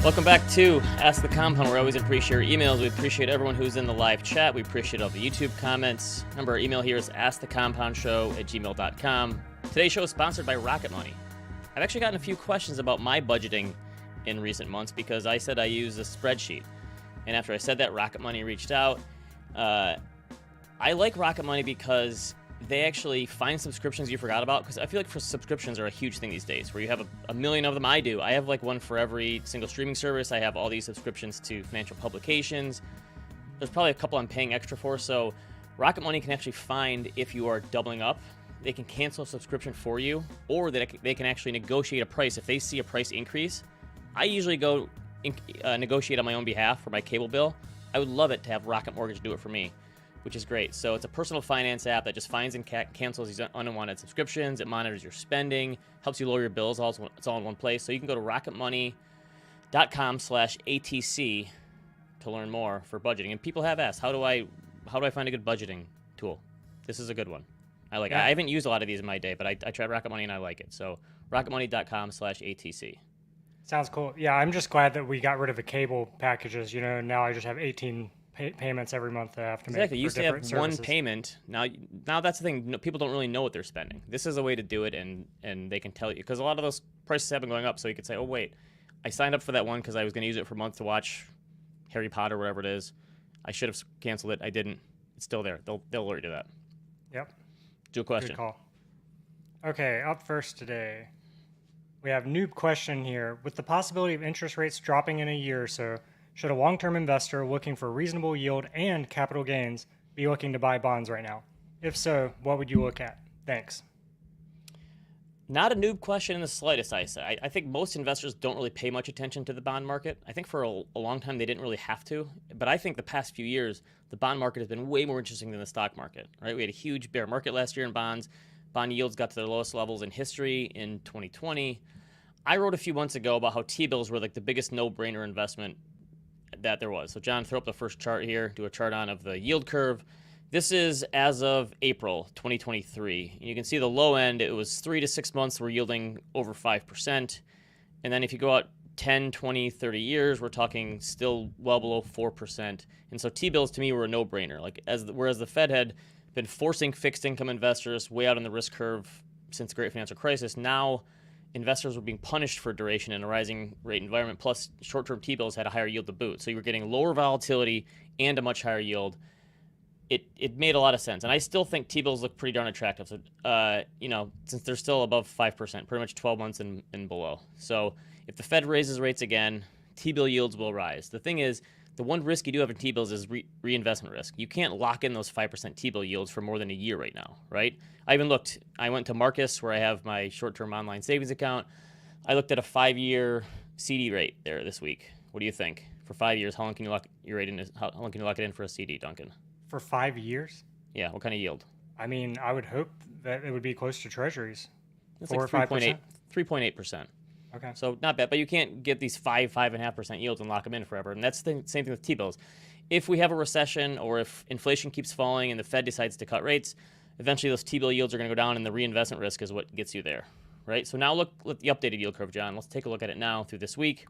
Welcome back to Ask the Compound. We always appreciate your emails. We appreciate everyone who's in the live chat. We appreciate all the YouTube comments. Remember, our email here is askthecompoundshow@gmail.com. Today's show is sponsored by Rocket Money. I've actually gotten a few questions about my budgeting in recent months because I said I use a spreadsheet. And after I said that, Rocket Money reached out. I like Rocket Money because they actually find subscriptions you forgot about, because I feel like subscriptions are a huge thing these days, where you have a million of them. I do. I have like one for every single streaming service. I have all these subscriptions to financial publications. There's probably a couple I'm paying extra for. So Rocket Money can actually find if you are doubling up. They can cancel a subscription for you, or they can actually negotiate a price. If they see a price increase, I usually go negotiate on my own behalf for my cable bill. I would love it to have Rocket Mortgage do it for me, which is great. So it's a personal finance app that just finds and cancels these unwanted subscriptions. It monitors your spending, helps you lower your bills. It's all in one place. So you can go to rocketmoney.com/ATC to learn more for budgeting. And people have asked, how do I find a good budgeting tool? This is a good one. I like it. I haven't used a lot of these in my day, but I tried Rocket Money and I like it. So rocketmoney.com/ATC. Sounds cool. Yeah, I'm just glad that we got rid of the cable packages. Now I just have 18 payments every month that I have to make. Exactly. You used to have services. one payment. Now that's the thing. People don't really know what they're spending. This is a way to do it, and they can tell you, because a lot of those prices have been going up. So you could say, oh wait, I signed up for that one because I was going to use it for a month to watch Harry Potter, whatever it is. I should have canceled it. I didn't. It's still there. They'll alert you to that. Yep. Do a question. Good call. Okay, up first today, we have new question here. With the possibility of interest rates dropping in a year or so, should a long-term investor looking for reasonable yield and capital gains be looking to buy bonds right now? If so, what would you look at? Thanks. Not a noob question in the slightest, I say. I think most investors don't really pay much attention to the bond market. I think for a long time they didn't really have to. But I think the past few years, the bond market has been way more interesting than the stock market. Right? We had a huge bear market last year in bonds. Bond yields got to their lowest levels in history in 2020. I wrote a few months ago about how T-bills were like the biggest no-brainer investment that there was. So John, throw up the first chart here. Do a chart of the yield curve. This is as of April 2023. And you can see the low end, it was 3 to 6 months, we're yielding over 5%. And then if you go out 10, 20, 30 years, we're talking still well below 4%. And so T-bills to me were a no-brainer. Whereas the Fed had been forcing fixed income investors way out on the risk curve since the Great Financial Crisis, now investors were being punished for duration in a rising rate environment, plus short-term T-bills had a higher yield to boot. So you were getting lower volatility and a much higher yield. It made a lot of sense. And I still think T-bills look pretty darn attractive. So, since they're still above 5%, pretty much 12 months and below. So if the Fed raises rates again, T-bill yields will rise. The thing is, the one risk you do have in T-bills is reinvestment risk. You can't lock in those 5% T-bill yields for more than a year right now, right? I went to Marcus, where I have my short-term online savings account. I looked at a 5-year CD rate there this week. What do you think? For 5 years, how long can you lock your rate in? How long can you lock it in for a CD, Duncan? For 5 years? Yeah, what kind of yield? I mean, I would hope that it would be close to treasuries. That's 4 like 3.8%. Okay. So not bad, but you can't get these 5.5% yields and lock them in forever. And that's the same thing with T-bills. If we have a recession, or if inflation keeps falling and the Fed decides to cut rates, eventually those T-bill yields are going to go down, and the reinvestment risk is what gets you there, right? So now look at the updated yield curve, John. Let's take a look at it now through this week.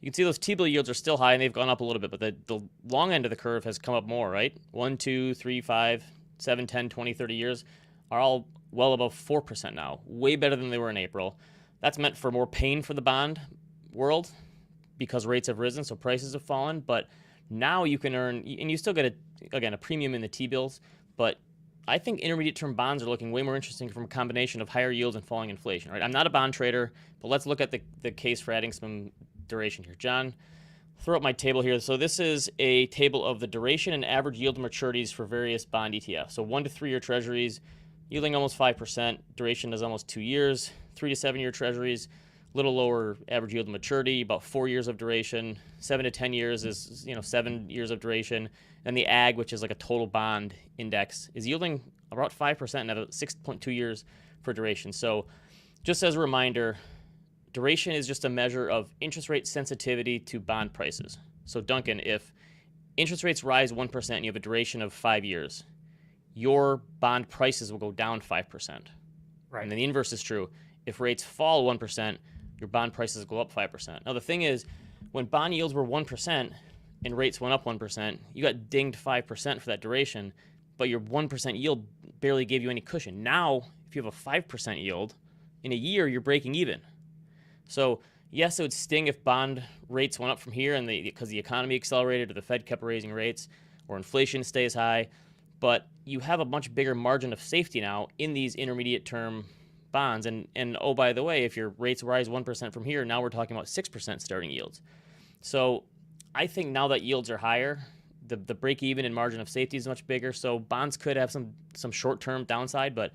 You can see those T-bill yields are still high, and they've gone up a little bit, but the long end of the curve has come up more, right? 1, 2, 3, 5, 7, 10, 20, 30 years are all well above 4% now, way better than they were in April. That's meant for more pain for the bond world because rates have risen, so prices have fallen. But now you can earn, and you still get, a premium in the T-bills, but I think intermediate-term bonds are looking way more interesting from a combination of higher yields and falling inflation, right? I'm not a bond trader, but let's look at the case for adding some duration here. John, throw up my table here. So this is a table of the duration and average yield maturities for various bond ETFs. So 1 to 3 year treasuries, yielding almost 5%. Duration is almost 2 years. 3 to 7 year treasuries, little lower average yield to maturity, about 4 years of duration. 7 to 10 years is 7 years of duration. And the AG, which is like a total bond index, is yielding about 5% and about 6.2 years for duration. So just as a reminder, duration is just a measure of interest rate sensitivity to bond prices. So Duncan, if interest rates rise 1% and you have a duration of 5 years, your bond prices will go down 5%. Right. And then the inverse is true. If rates fall 1%, your bond prices go up 5%. Now the thing is, when bond yields were 1% and rates went up 1%, you got dinged 5% for that duration, but your 1% yield barely gave you any cushion. Now, if you have a 5% yield, in a year, you're breaking even. So, yes, it would sting if bond rates went up from here and because the economy accelerated or the Fed kept raising rates or inflation stays high, but you have a much bigger margin of safety now in these intermediate term bonds. And oh, by the way, if your rates rise 1% from here, now we're talking about 6% starting yields. So I think now that yields are higher, the break even and margin of safety is much bigger. So bonds could have some short-term downside, but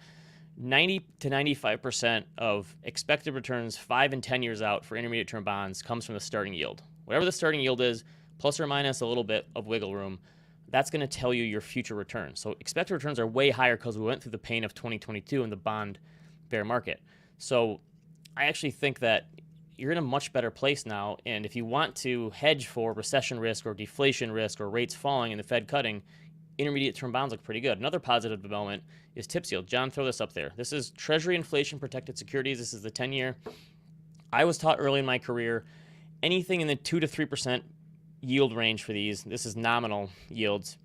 90 to 95% of expected returns 5 and 10 years out for intermediate term bonds comes from the starting yield. Whatever the starting yield is, plus or minus a little bit of wiggle room, that's going to tell you your future return. So expected returns are way higher because we went through the pain of 2022 in the bond bear market. So I actually think that you're in a much better place now. And if you want to hedge for recession risk or deflation risk or rates falling and the Fed cutting, intermediate term bonds look pretty good. Another positive development is TIPS yield. John, throw this up there. This is Treasury inflation protected securities. This is the 10-year. I was taught early in my career, anything in the 2 to 3% yield range for these, this is nominal yields,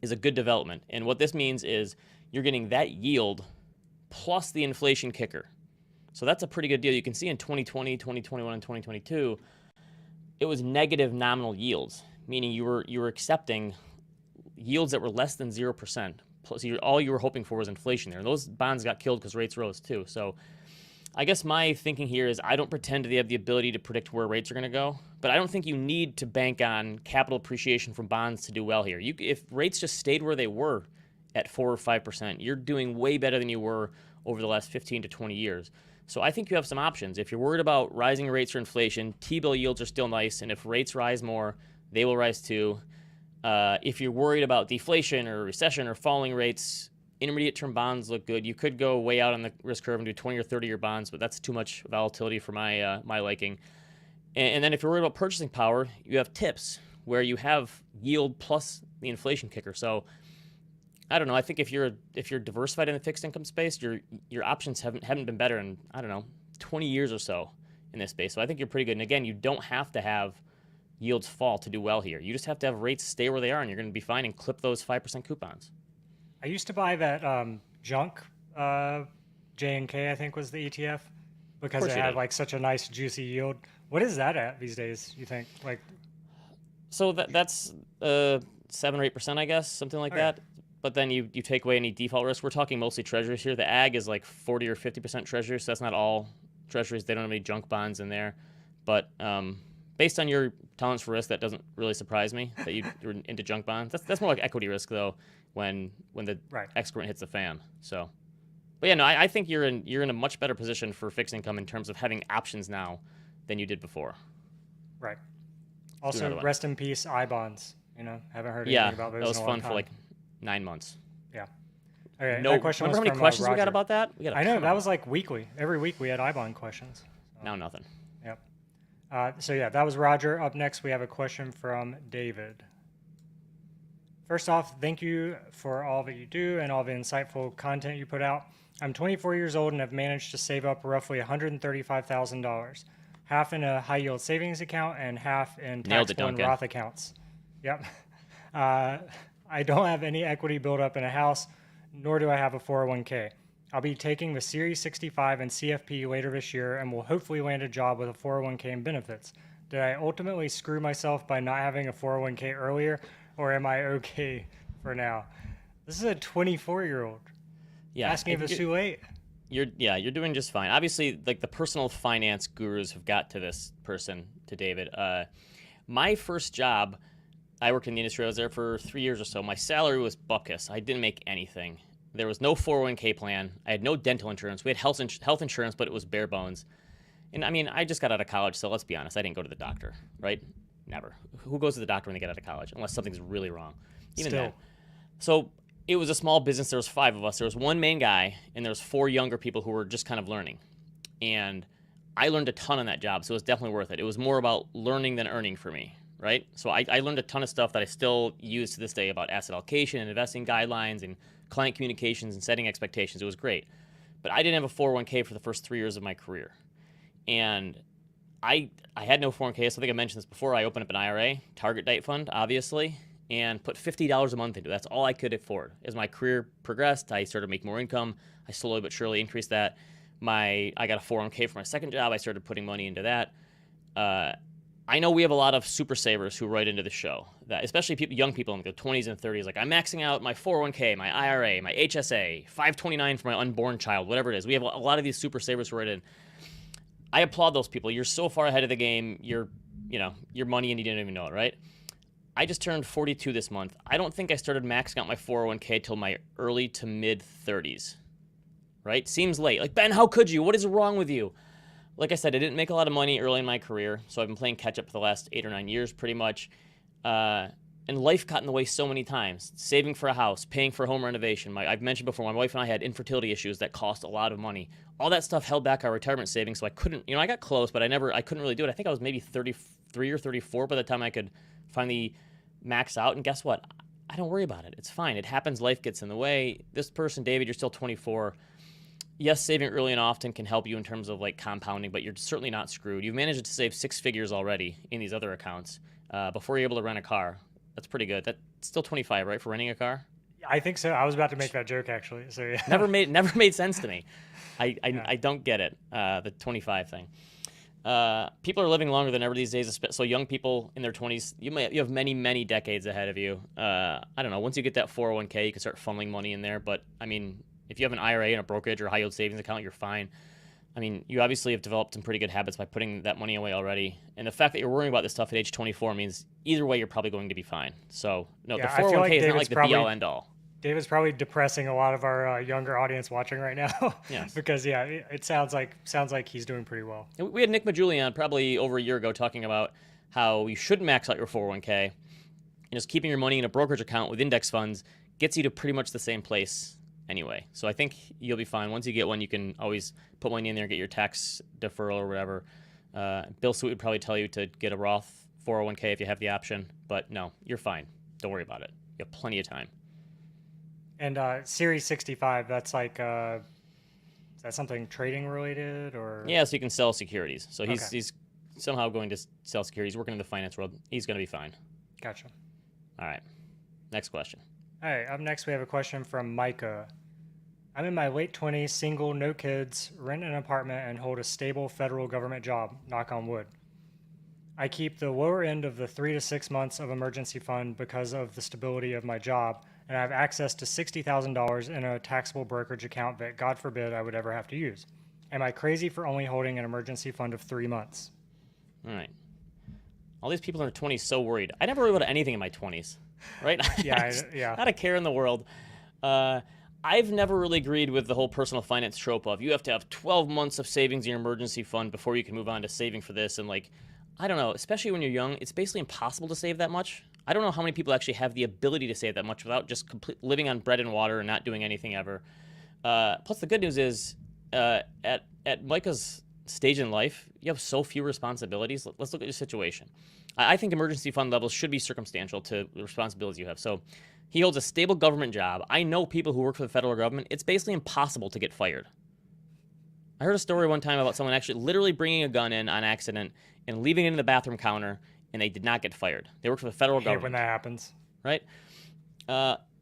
is a good development. And what this means is you're getting that yield plus the inflation kicker. So that's a pretty good deal. You can see in 2020, 2021, and 2022, it was negative nominal yields, meaning you were accepting yields that were less than 0%. Plus, all you were hoping for was inflation there. And those bonds got killed because rates rose too. So I guess my thinking here is I don't pretend to have the ability to predict where rates are going to go, but I don't think you need to bank on capital appreciation from bonds to do well here. If rates just stayed where they were at 4 or 5%, you're doing way better than you were over the last 15 to 20 years. So I think you have some options. If you're worried about rising rates or inflation, T-bill yields are still nice, and if rates rise more, they will rise too. If you're worried about deflation or recession or falling rates, intermediate-term bonds look good. You could go way out on the risk curve and do 20 or 30-year bonds, but that's too much volatility for my liking. And then if you're worried about purchasing power, you have TIPS, where you have yield plus the inflation kicker. So I don't know. I think if you're diversified in the fixed income space, your options haven't been better in, 20 years or so in this space. So I think you're pretty good. And again, you don't have to have yields fall to do well here. You just have to have rates stay where they are, and you're going to be fine and clip those 5% coupons. I used to buy that junk J&K, I think was the ETF, because it had like such a nice juicy yield. What is that at these days, you think? Like, so that's 7 or 8%, I guess, something like that. But then you take away any default risk. We're talking mostly treasuries here. The ag is like 40 or 50% treasuries, so that's not all treasuries. They don't have any junk bonds in there. But based on your tolerance for risk, that doesn't really surprise me that you're into junk bonds. That's more like equity risk, though, when the excrement hits the fan. So, but yeah, no, I think you're in a much better position for fixed income in terms of having options now than you did before. Right. Also, rest in peace, I-bonds. Haven't heard anything about those. That was in a fun long time. for like 9 months. Yeah. Okay. No, that question remember was how many questions Roger. we got about that? I know, that was like weekly. Every week we had I-bond questions. So. Now nothing. Yep. So yeah, that was Roger. Up next, we have a question from David. First off, thank you for all that you do and all the insightful content you put out. I'm 24 years old and have managed to save up roughly $135,000, half in a high-yield savings account and half in taxable and Roth accounts. Yep. I don't have any equity built up in a house, nor do I have a 401k. I'll be taking the Series 65 and CFP later this year and will hopefully land a job with a 401k and benefits. Did I ultimately screw myself by not having a 401k earlier, or am I okay for now? This is a 24-year-old. Yeah, asking if it's too late. You're doing just fine. Obviously, like the personal finance gurus have got to this person, to David. My first job, I worked in the industry. I was there for 3 years or so. My salary was buckus. I didn't make anything. There was no 401k plan. I had no dental insurance. We had health insurance, but it was bare bones. And I mean, I just got out of college, so let's be honest. I didn't go to the doctor, right? Never. Who goes to the doctor when they get out of college? Unless something's really wrong. Even then. So it was a small business. There was 5 of us. There was one main guy, and there was 4 younger people who were just kind of learning. And I learned a ton on that job, so it was definitely worth it. It was more about learning than earning for me, right? So I learned a ton of stuff that I still use to this day about asset allocation and investing guidelines and client communications and setting expectations. It was great. But I didn't have a 401k for the first 3 years of my career. And I had no 401k, so I think I mentioned this before. I opened up an IRA, target date fund, obviously, and put $50 a month into it. That's all I could afford. As my career progressed, I started making more income. I slowly but surely increased that. I got a 401k for my second job. I started putting money into that. I know we have a lot of super savers who write into the show, that especially young people in their 20s and 30s. Like, I'm maxing out my 401k, my IRA, my HSA, 529 for my unborn child, whatever it is. We have a lot of these super savers who write in. I applaud those people. You're so far ahead of the game. Your money and you didn't even know it, right? I just turned 42 this month. I don't think I started maxing out my 401k till my early to mid 30s, right? Seems late. Like, Ben, how could you? What is wrong with you? Like I said, I didn't make a lot of money early in my career, so I've been playing catch up for the last 8 or 9 years pretty much. And life got in the way so many times. Saving for a house, paying for home renovation. I've mentioned before, my wife and I had infertility issues that cost a lot of money. All that stuff held back our retirement savings, so I couldn't, I got close, but I couldn't really do it. I think I was maybe 33 or 34 by the time I could finally max out. And guess what? I don't worry about it. It's fine. It happens. Life gets in the way. This person, David, you're still 24. Yes, saving early and often can help you in terms of like compounding, but you're certainly not screwed. You've managed to save 6 figures already in these other accounts before you're able to rent a car. That's pretty good. That's still 25, right, for renting a car? I think so. I was about to make that joke actually. So yeah. Never made sense to me. I don't get it. The 25 thing. People are living longer than ever these days. So young people in their 20s, you have many decades ahead of you. I don't know. Once you get that 401k, you can start funneling money in there. But I mean, if you have an IRA and a brokerage or high yield savings account, you're fine. I mean, you obviously have developed some pretty good habits by putting that money away already. And the fact that you're worrying about this stuff at age 24 means either way, you're probably going to be fine. So, no, the 401k is not like the be-all, end-all. David's probably depressing a lot of our younger audience watching right now. Yes. Because, yeah, it sounds like he's doing pretty well. We had Nick Majuli on probably over a year ago talking about how you shouldn't max out your 401k. And just keeping your money in a brokerage account with index funds gets you to pretty much the same place anyway. So I think you'll be fine. Once you get one, you can always put money in there and get your tax deferral or whatever. Bill Sweet would probably tell you to get a Roth 401k if you have the option, but no, you're fine. Don't worry about it. You have plenty of time. And Series 65, that's like, is that something trading related or? Yeah, so you can sell securities. So he's somehow going to sell securities, working in the finance world. He's going to be fine. Gotcha. All right. Next question. All right, up next we have a question from Micah. I'm in my late 20s, single, no kids, rent an apartment, and hold a stable federal government job, knock on wood. I keep the lower end of the 3 to 6 months of emergency fund because of the stability of my job, and I have access to $60,000 in a taxable brokerage account that, God forbid, I would ever have to use. Am I crazy for only holding an emergency fund of 3 months? All right. All these people in their 20s so worried. I never worried about anything in my 20s, right? Yeah. Not a care in the world. I've never really agreed with the whole personal finance trope of you have to have 12 months of savings in your emergency fund before you can move on to saving for this. And like, I don't know, especially when you're young, it's basically impossible to save that much. I don't know how many people actually have the ability to save that much without just living on bread and water and not doing anything ever. Plus, the good news is at Micah's stage in life, you have so few responsibilities. Let's look at your situation. I think emergency fund levels should be circumstantial to the responsibilities you have. So he holds a stable government job. I know people who work for the federal government. It's basically impossible to get fired. I heard a story one time about someone actually literally bringing a gun in on accident and leaving it in the bathroom counter, and they did not get fired. They work for the federal government. When that happens. Right?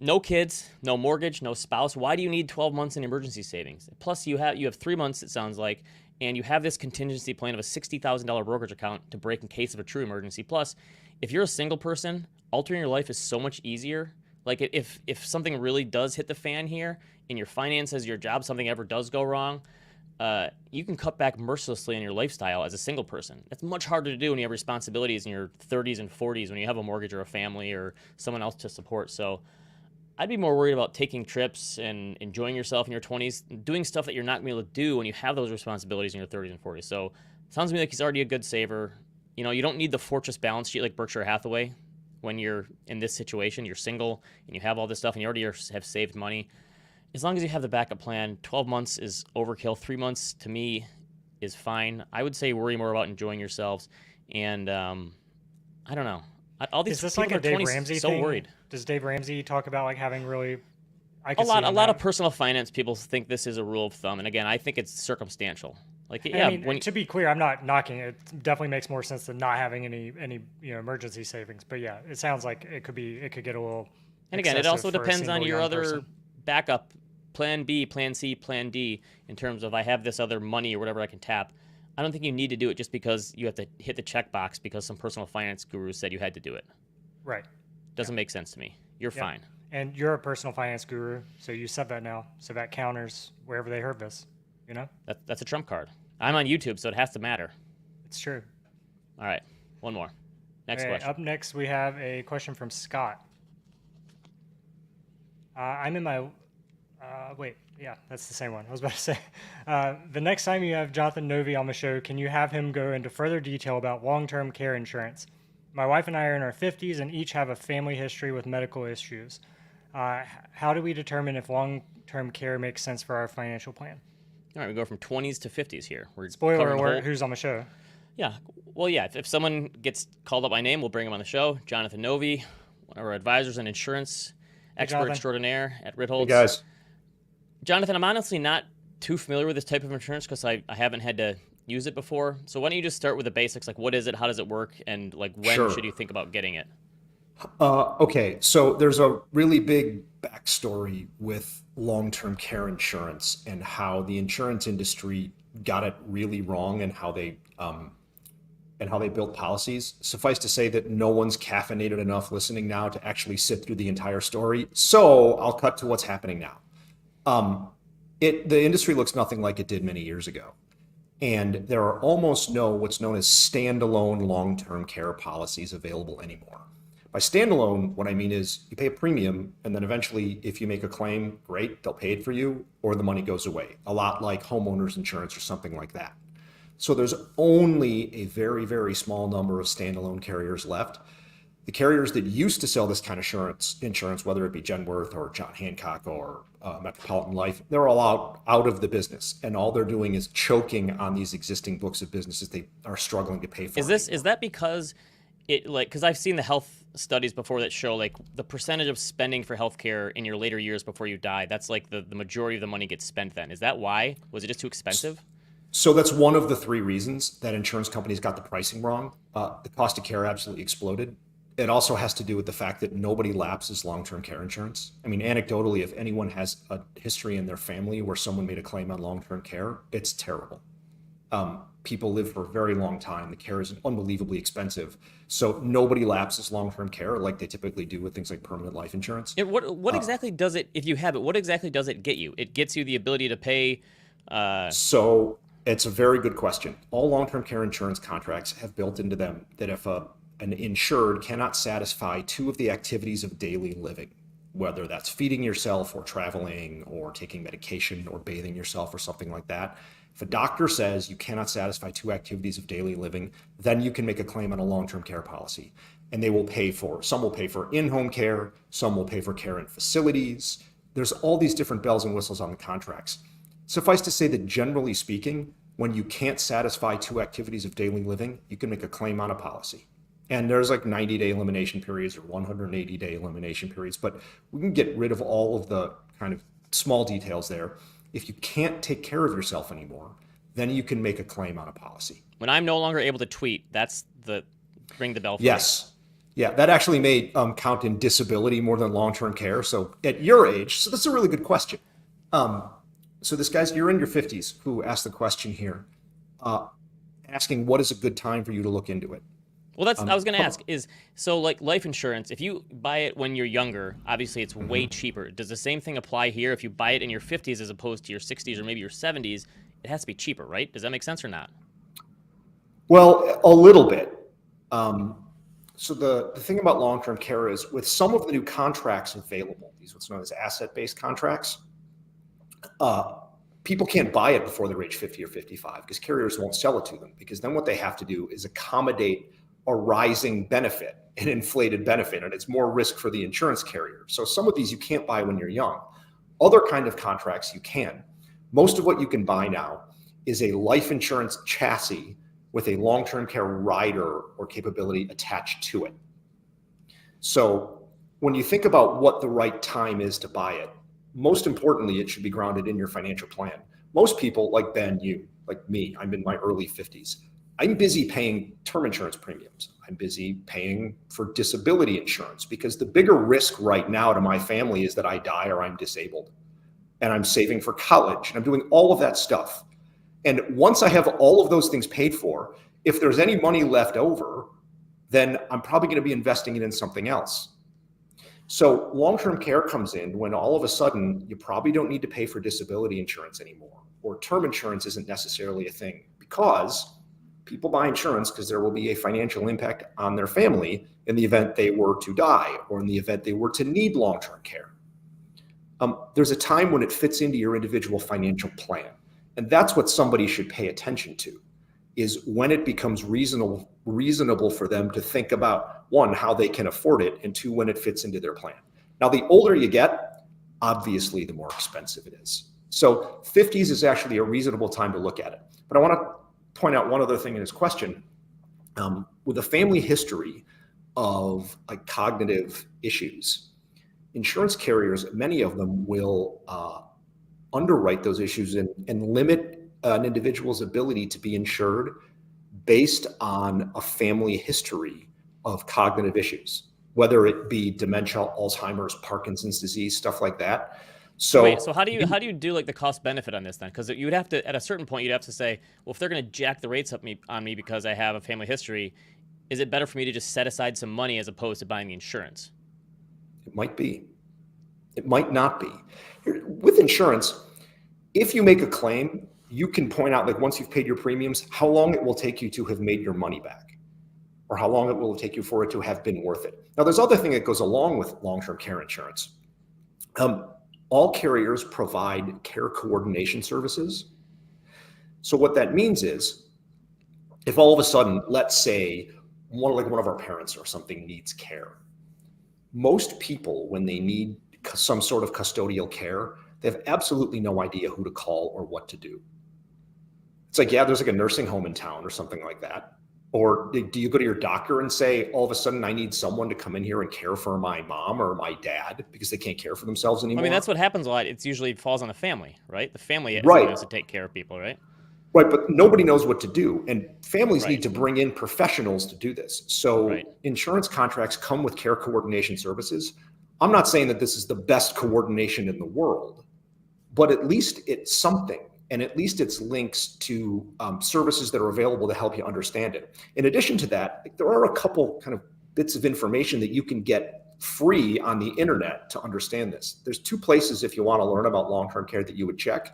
No kids, no mortgage, no spouse. Why do you need 12 months in emergency savings? Plus, you have 3 months, it sounds like, and you have this contingency plan of a $60,000 brokerage account to break in case of a true emergency. Plus, if you're a single person, altering your life is so much easier. Like if something really does hit the fan here in your finances, your job, something ever does go wrong, you can cut back mercilessly on your lifestyle as a single person. That's much harder to do when you have responsibilities in your 30s and 40s, when you have a mortgage or a family or someone else to support. So I'd be more worried about taking trips and enjoying yourself in your 20s, doing stuff that you're not going to be able to do when you have those responsibilities in your 30s and 40s. So it sounds to me like he's already a good saver. You don't need the fortress balance sheet like Berkshire Hathaway when you're in this situation. You're single and you have all this stuff and you already have saved money. As long as you have the backup plan, 12 months is overkill. 3 months to me is fine. I would say worry more about enjoying yourselves. And I don't know. All these Is this people like a in their Dave 20s Ramsey so thing? worried. Does Dave Ramsey talk about like having really? A lot of personal finance people think this is a rule of thumb, and again, I think it's circumstantial. Like, And yeah, I mean, to be clear, I'm not knocking it. It definitely makes more sense than not having any emergency savings. But yeah, it sounds like it could get a little. and again, it also excessive for a depends on single your young other person. backup plan B, plan C, plan D in terms of I have this other money or whatever I can tap. I don't think you need to do it just because you have to hit the checkbox because some personal finance guru said you had to do it. Right. Doesn't make sense to me. You're Yep. fine. And you're a personal finance guru, so you said that now. So that counters wherever they heard this. You know, That's a trump card. I'm on YouTube, so it has to matter. it's true. All right, one more. Next Okay, question. up next, we have a question from Scott. I'm in my. Wait, yeah, that's the same one. I was about to say. The next time you have Jonathan Novy on the show, can you have him go into further detail about long-term care insurance? My wife and I are in our 50s and each have a family history with medical issues. How do we determine if long-term care makes sense for our financial plan? All right, we go from 20s to 50s here. We're Spoiler covering the alert, whole- who's on the show? Yeah, well, yeah. If someone gets called up by name, we'll bring him on the show. Jonathan Novy, one of our advisors and insurance expert Jonathan. extraordinaire at Ritholtz. Hey guys. Jonathan, I'm honestly not too familiar with this type of insurance because I haven't had to use it before. So why don't you just start with the basics, like what is it, how does it work, and like when Sure. should you think about getting it? Okay, so there's a really big backstory with long-term care insurance and how the insurance industry got it really wrong and how they built policies. Suffice to say that no one's caffeinated enough listening now to actually sit through the entire story. So I'll cut to what's happening now. The industry looks nothing like it did many years ago. And there are almost no what's known as standalone long-term care policies available anymore. By standalone, what I mean is you pay a premium, and then eventually, if you make a claim, great, they'll pay it for you, or the money goes away. A lot like homeowners insurance or something like that. So there's only a very, very small number of standalone carriers left. The carriers that used to sell this kind of insurance, whether it be Genworth or John Hancock or Metropolitan Life, they're all out of the business, and all they're doing is choking on these existing books of businesses they are struggling to pay for. Is that because because I've seen the health studies before that show like the percentage of spending for healthcare in your later years before you die, that's like the majority of the money gets spent then. Is that why? Was it just too expensive? So that's one of the three reasons that insurance companies got the pricing wrong. The cost of care absolutely exploded. It also has to do with the fact that nobody lapses long-term care insurance. I mean, anecdotally, if anyone has a history in their family where someone made a claim on long-term care, it's terrible. People live for a very long time. The care is unbelievably expensive. So nobody lapses long-term care like they typically do with things like permanent life insurance. What exactly does it, if you have it, what exactly does it get you? It gets you the ability to pay. So it's a very good question. All long-term care insurance contracts have built into them that if an insured cannot satisfy two of the activities of daily living, whether that's feeding yourself or traveling or taking medication or bathing yourself or something like that. If a doctor says you cannot satisfy two activities of daily living, then you can make a claim on a long-term care policy. And they will pay for, some will pay for in-home care, some will pay for care in facilities. There's all these different bells and whistles on the contracts. Suffice to say that generally speaking, when you can't satisfy two activities of daily living, you can make a claim on a policy. And there's like 90-day elimination periods or 180-day elimination periods, but we can get rid of all of the kind of small details there. If you can't take care of yourself anymore, then you can make a claim on a policy. When I'm no longer able to tweet, that's the ring the bell for Yes. Yeah, that actually may count in disability more than long-term care. So at your age, so that's a really good question. So this guy's, you're in your 50s, who asked the question here, asking what is a good time for you to look into it? Well, that's I was going to ask is, so like life insurance, if you buy it when you're younger, obviously it's way cheaper. Does the same thing apply here? If you buy it in your 50s as opposed to your 60s or maybe your 70s, it has to be cheaper, right? Does that make sense or not? Well, a little bit. So the thing about long-term care is with some of the new contracts available, these what's known as asset-based contracts, people can't buy it before they're age 50 or 55 because carriers won't sell it to them, because then what they have to do is accommodate a rising benefit, an inflated benefit, and it's more risk for the insurance carrier. So some of these you can't buy when you're young. Other kind of contracts you can. Most of what you can buy now is a life insurance chassis with a long-term care rider or capability attached to it. So when you think about what the right time is to buy it, most importantly, it should be grounded in your financial plan. Most people, like Ben, you like me, I'm in my early 50s. I'm busy paying term insurance premiums. I'm busy paying for disability insurance because the bigger risk right now to my family is that I die or I'm disabled. And I'm saving for college and I'm doing all of that stuff. And once I have all of those things paid for, if there's any money left over, then I'm probably going to be investing it in something else. So long-term care comes in when all of a sudden you probably don't need to pay for disability insurance anymore, or term insurance isn't necessarily a thing because people buy insurance because there will be a financial impact on their family in the event they were to die or in the event they were to need long-term care. There's a time when it fits into your individual financial plan. And that's what somebody should pay attention to, is when it becomes reasonable for them to think about, one, how they can afford it, and two, when it fits into their plan. Now, the older you get, obviously, the more expensive it is. So 50s is actually a reasonable time to look at it. But I want to point out one other thing in his question. With a family history of like cognitive issues, insurance carriers, many of them will underwrite those issues and limit an individual's ability to be insured based on a family history of cognitive issues, whether it be dementia, Alzheimer's, Parkinson's disease, stuff like that. So wait, so how do you do like the cost benefit on this then? Because you would have to, at a certain point, you'd have to say, well, if they're going to jack the rates up on me because I have a family history, is it better for me to just set aside some money as opposed to buying the insurance? It might be. It might not be. With insurance, if you make a claim, you can point out, like once you've paid your premiums, how long it will take you to have made your money back, or how long it will take you for it to have been worth it. Now, there's other thing that goes along with long-term care insurance. All carriers provide care coordination services. So what that means is, if all of a sudden, let's say, one of our parents or something needs care, most people, when they need some sort of custodial care, they have absolutely no idea who to call or what to do. It's like, yeah, there's like a nursing home in town or something like that. Or do you go to your doctor and say, all of a sudden, I need someone to come in here and care for my mom or my dad because they can't care for themselves anymore? I mean, that's what happens a lot. It's usually falls on the family, right? The family Right. has to take care of people, right? Right, but nobody knows what to do. And families Right. need to bring in professionals to do this. So Right. insurance contracts come with care coordination services. I'm not saying that this is the best coordination in the world, but at least it's something. And at least it's links to services that are available to help you understand it. In addition to that, there are a couple kind of bits of information that you can get free on the internet to understand this. There's two places if you want to learn about long-term care that you would check.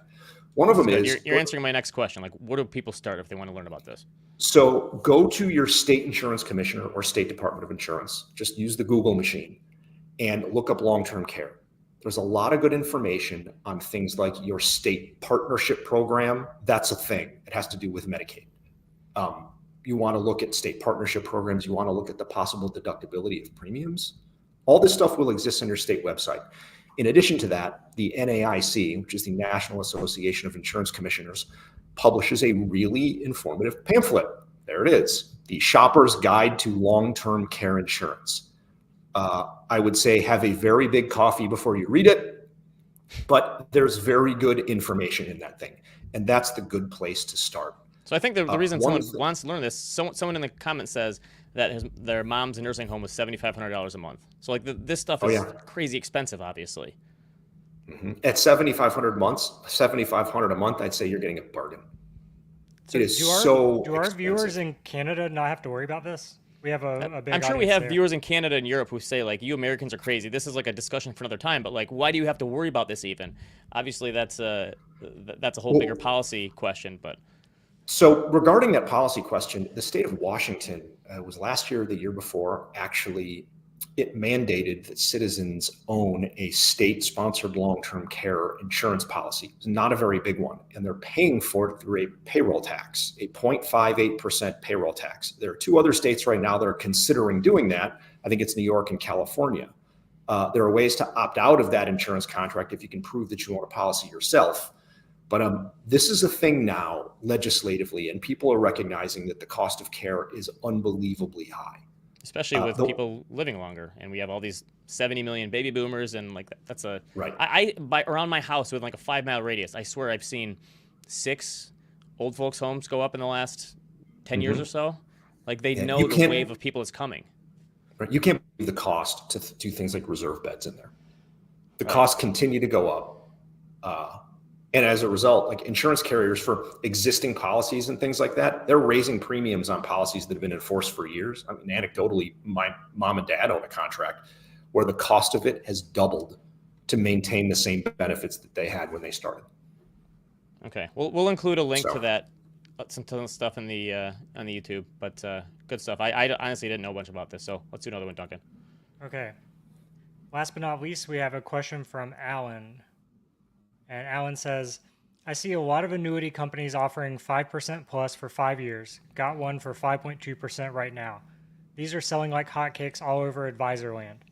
One of them is... You're answering my next question. Like, where do people start if they want to learn about this? So go to your state insurance commissioner or state department of insurance. Just use the Google machine and look up long-term care. There's a lot of good information on things like your state partnership program. That's a thing. It has to do with Medicaid. You want to look at state partnership programs. You want to look at the possible deductibility of premiums. All this stuff will exist on your state website. In addition to that, the NAIC, which is the National Association of Insurance Commissioners, publishes a really informative pamphlet. There it is, The Shopper's Guide to Long-Term Care Insurance. I would say have a very big coffee before you read it, but there's very good information in that thing. And that's the good place to start. So I think the reason someone wants to learn this, someone in the comments says that their mom's nursing home was $7,500 a month. So like this stuff is crazy expensive, obviously. Mm-hmm. At $7,500 a month, I'd say you're getting a bargain. So it is do our expensive. viewers in Canada not have to worry about this? We have a big I'm sure we audience have there. viewers in Canada and Europe who say, like, you Americans are crazy. This is like a discussion for another time, but like, why do you have to worry about this even? Obviously, that's a whole bigger policy question, but. So regarding that policy question, the state of Washington was last year or the year before, actually, it mandated that citizens own a state-sponsored long-term care insurance policy. It's not a very big one, and they're paying for it through a payroll tax, a 0.58% payroll tax. There are two other states right now that are considering doing that. I think it's New York and California. There are ways to opt out of that insurance contract if you can prove that you own a policy yourself. But this is a thing now legislatively, and people are recognizing that the cost of care is unbelievably high. Especially with people living longer, and we have all these 70 million baby boomers, and like that's a right. By around my house within like a 5-mile radius, I swear I've seen 6 old folks' homes go up in the last 10 years or so. Like they Yeah, know you the can't- wave of people is coming. Right? You can't believe the cost to do things like reserve beds in there. The Right. costs continue to go up. And as a result, like insurance carriers for existing policies and things like that, they're raising premiums on policies that have been in force for years. I mean, anecdotally, my mom and dad own a contract where the cost of it has doubled to maintain the same benefits that they had when they started. Okay, we'll include a link So- to that, some stuff in the on the YouTube. But good stuff. I honestly didn't know a bunch about this, so let's do another one, Duncan. Okay. Last but not least, we have a question from Alan. And Alan says, I see a lot of annuity companies offering 5% plus for 5 years. Got one for 5.2% right now. These are selling like hotcakes all over advisor land.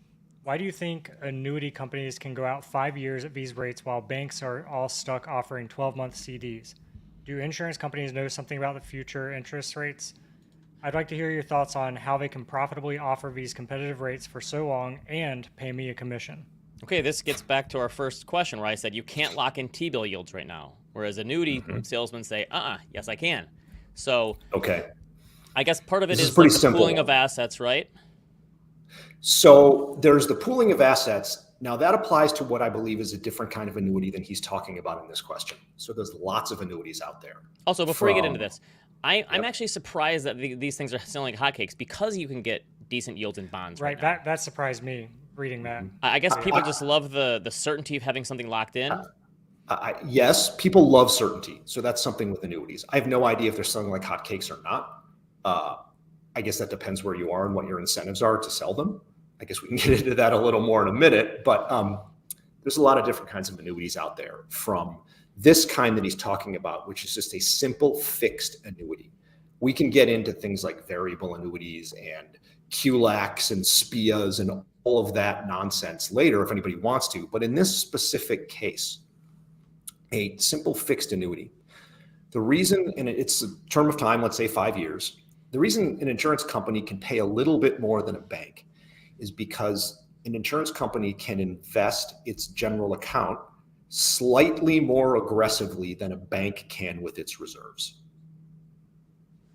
Why do you think annuity companies can go out 5 years at these rates while banks are all stuck offering 12-month CDs? Do insurance companies know something about the future interest rates? I'd like to hear your thoughts on how they can profitably offer these competitive rates for so long and pay me a commission. Okay, this gets back to our first question where I said you can't lock in T-bill yields right now, whereas annuity salesmen say, yes, I can. So Okay. I guess part of it This is is pretty like the simple. pooling of assets, right? So there's the pooling of assets. Now that applies to what I believe is a different kind of annuity than he's talking about in this question. So there's lots of annuities out there. Also, before we get into From- this, I'm actually surprised that these things are selling like hotcakes because you can get decent yields in bonds right now. That surprised me reading that. I guess people just love the certainty of having something locked in. Yes, people love certainty. So that's something with annuities. I have no idea if they're selling like hotcakes or not. I guess that depends where you are and what your incentives are to sell them. I guess we can get into that a little more in a minute, but there's a lot of different kinds of annuities out there, from this kind that he's talking about, which is just a simple fixed annuity. We can get into things like variable annuities and QLACs and SPIAs and all of that nonsense later if anybody wants to. But in this specific case, a simple fixed annuity, the reason, and it's a term of time, let's say 5 years, the reason an insurance company can pay a little bit more than a bank is because an insurance company can invest its general account slightly more aggressively than a bank can with its reserves.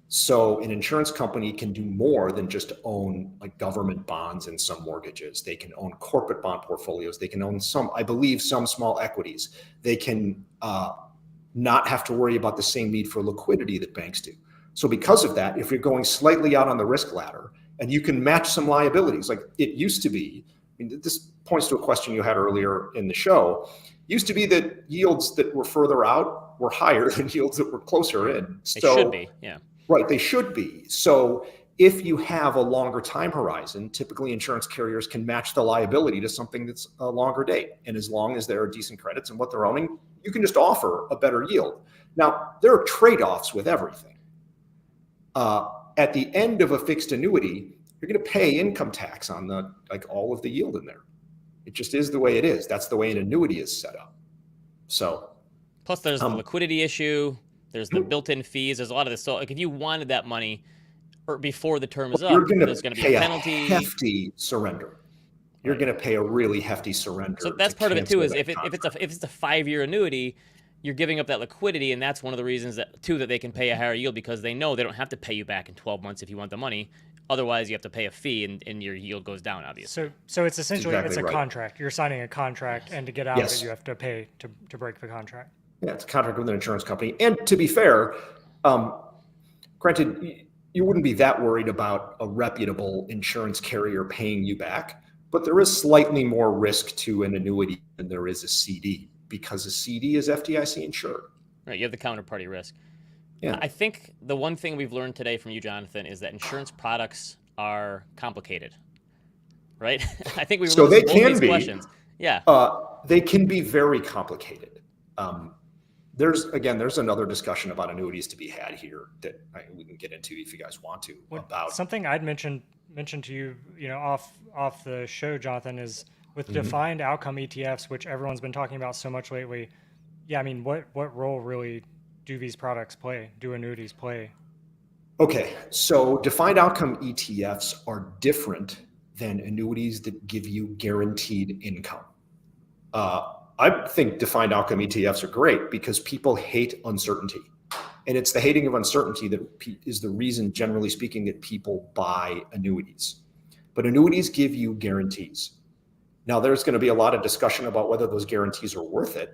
So an insurance company can do more than just own like government bonds and some mortgages. They can own corporate bond portfolios. They can own some, I believe, some small equities. They can not have to worry about the same need for liquidity that banks do. So because of that, if you're going slightly out on the risk ladder and you can match some liabilities, like it used to be, I mean, this points to a question you had earlier in the show, used to be that yields that were further out were higher than yields that were closer in. They should be, yeah. Right, they should be. So if you have a longer time horizon, typically insurance carriers can match the liability to something that's a longer date. And as long as there are decent credits in what they're owning, you can just offer a better yield. Now, there are trade-offs with everything. At the end of a fixed annuity, you're going to pay income tax on the like all of the yield in there. It just is the way it is. That's the way an annuity is set up. So, plus there's the liquidity issue. There's the built-in fees. There's a lot of this. So, like, if you wanted that money or before the term is up, there's going to be a penalty. A hefty surrender. You're going to pay a really hefty surrender. So that's part of it too. Is if it's a 5-year annuity, you're giving up that liquidity, and that's one of the reasons that they can pay a higher yield, because they know they don't have to pay you back in 12 months if you want the money. Otherwise, you have to pay a fee, and your yield goes down, obviously. So it's essentially Exactly it's a right. contract. You're signing a contract, and to get out of it, you have to pay to break the contract. Yeah, it's a contract with an insurance company. And to be fair, granted, you wouldn't be that worried about a reputable insurance carrier paying you back, but there is slightly more risk to an annuity than there is a CD, because a CD is FDIC insured. Right, you have the counterparty risk. Yeah. I think the one thing we've learned today from you, Jonathan, is that insurance products are complicated, right? I think we So learned they both can these be. questions. Yeah. They can be very complicated. There's another discussion about annuities to be had here that we can get into if you guys want to. About something I'd mentioned to you, off the show, Jonathan, is with defined outcome ETFs, which everyone's been talking about so much lately. Yeah, I mean, what role really do these products play? Do annuities play? Okay, so defined outcome ETFs are different than annuities that give you guaranteed income. I think defined outcome ETFs are great because people hate uncertainty. And it's the hating of uncertainty that is the reason, generally speaking, that people buy annuities. But annuities give you guarantees. Now, there's going to be a lot of discussion about whether those guarantees are worth it,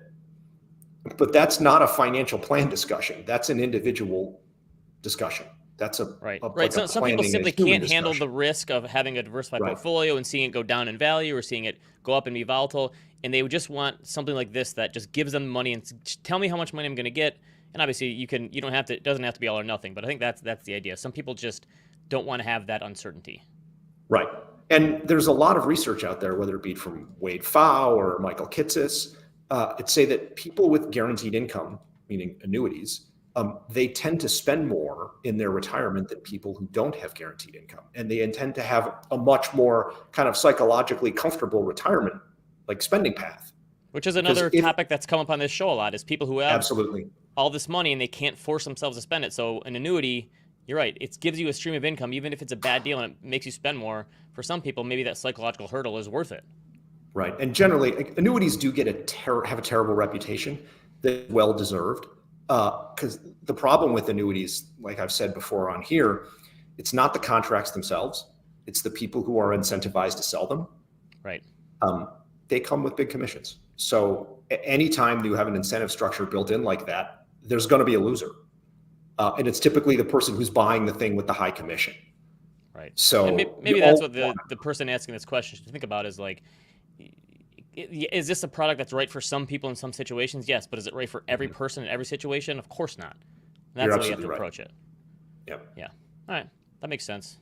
but that's not a financial plan discussion. That's an individual discussion. That's right. Like So some people simply can't handle the discussion. risk of having a diversified Right. portfolio and seeing it go down in value or seeing it go up and be volatile, and they would just want something like this that just gives them money and tell me how much money I'm going to get. And obviously, you don't have to. It doesn't have to be all or nothing. But I think that's the idea. Some people just don't want to have that uncertainty. Right. And there's a lot of research out there, whether it be from Wade Pfau or Michael Kitces, it say that people with guaranteed income, meaning annuities, they tend to spend more in their retirement than people who don't have guaranteed income. And they intend to have a much more kind of psychologically comfortable retirement, like spending path. Which is another topic that's come up on this show a lot, is people who have Absolutely. all this money and they can't force themselves to spend it. So an annuity, you're right, it gives you a stream of income, even if it's a bad deal and it makes you spend more. For some people, maybe that psychological hurdle is worth it. Right. And generally, annuities do get have a terrible reputation that's well-deserved. Because the problem with annuities, like I've said before on here, it's not the contracts themselves. It's the people who are incentivized to sell them. Right. They come with big commissions. So anytime you have an incentive structure built in like that, there's going to be a loser. And it's typically the person who's buying the thing with the high commission. Right. So and maybe that's what the person asking this question should think about is like, is this a product that's right for some people in some situations? Yes, but is it right for every person in every situation? Of course not. And that's how you have to approach it. Yep. Yeah. All right. That makes sense.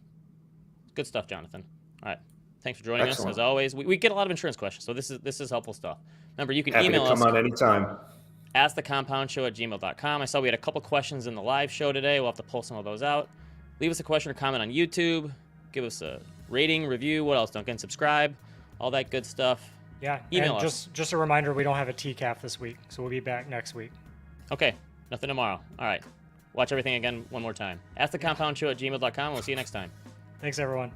Good stuff, Jonathan. All right. Thanks for joining us. As always, we get a lot of insurance questions, so this is helpful stuff. Remember, you can email us. Happy to come on anytime. askthecompoundshow@gmail.com. I saw we had a couple questions in the live show today. We'll have to pull some of those out. Leave us a question or comment on YouTube. Give us a rating, review. What else, Duncan? Subscribe. All that good stuff. Yeah. Email and us. just a reminder, we don't have a TCAF this week, so we'll be back next week. Okay. Nothing tomorrow. All right. Watch everything again one more time. askthecompoundshow@gmail.com. We'll see you next time. Thanks, everyone.